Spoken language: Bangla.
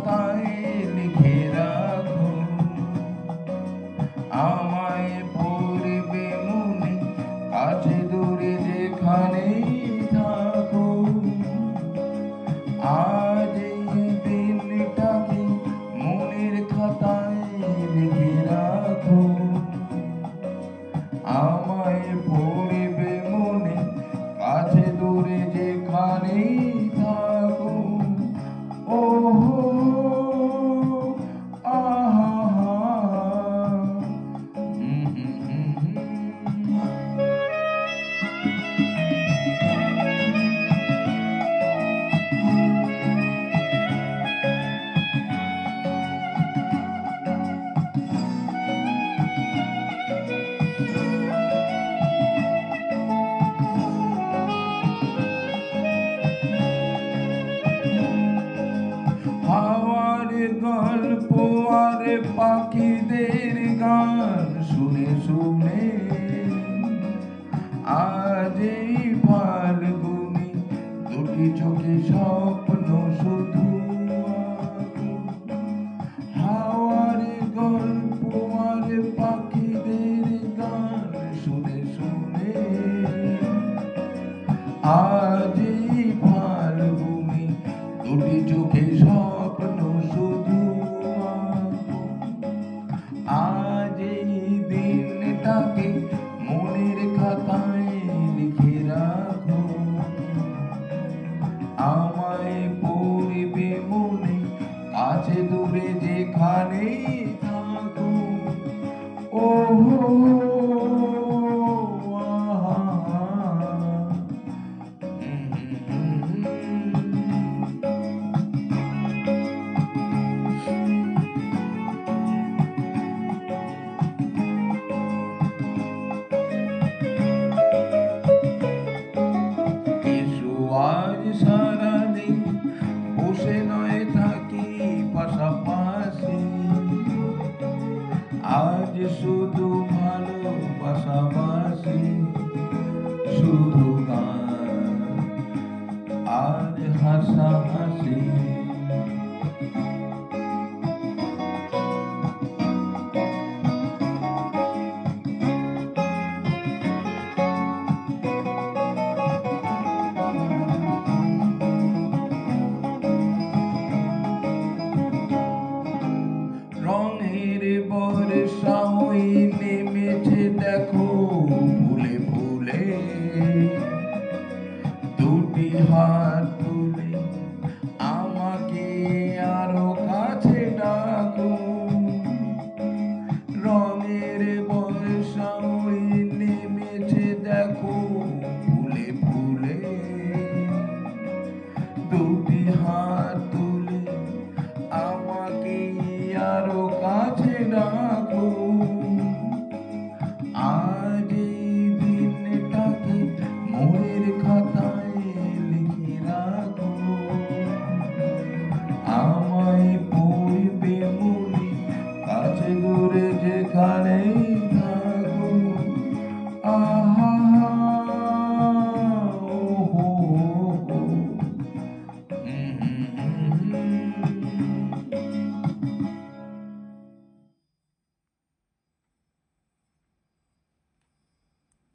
খাতায় লিখে রাখো, আমায় পড়বে মনে, কাছে দূরে যেখানেই থাকো। আজ এই দিনটাকে মনের খাতায় লিখে রাখো, আমায় পড়বে মনে, কাছে দূরে যেখানেই থাকো। ও হো, আহা, হুম হুম হুম হুম। হাওয়ার গল্প আর পাখিদের গান শুনে শুনে আজ এই ফাল্গুনি দুটি চোখে স্বপ্ন শুধু আঁকো। হাওয়ার গল্প আর পাখিদের গান শুনে শুনে আজ এই ফাল্গুনি দুটি চোখে স্বপ্ন শুধু আঁকো। আজ এই দিনটাকে মনের খাতায় লিখে রাখো, আমায় পড়বে মনে, কাছে দূরে যেখানেই থাকো। ও হো, আহা, হুম হুম হুম। এসো আজ সারাদিন বসে নয় থাকি পাশাপাশি, আজ শুধু ভালোবাসাবাসি, শুধু গান আর হাসাহাসি। রঙের বর্ষা ওই নেমেছে দেখো ফুলে ফুলে, দুটি হাত তুলে আমাকে আরো কাছে ডাকো। রঙের বর্ষা ওই নেমেছে দেখো ফুলে ফুলে, দুটি হাত তুলে আমাকে আরো কাছে ডাকো। আজ এই দিনটাকে মনের খাতায় লিখে রাখো, আমায় পড়বে মনে, কাছে দূরে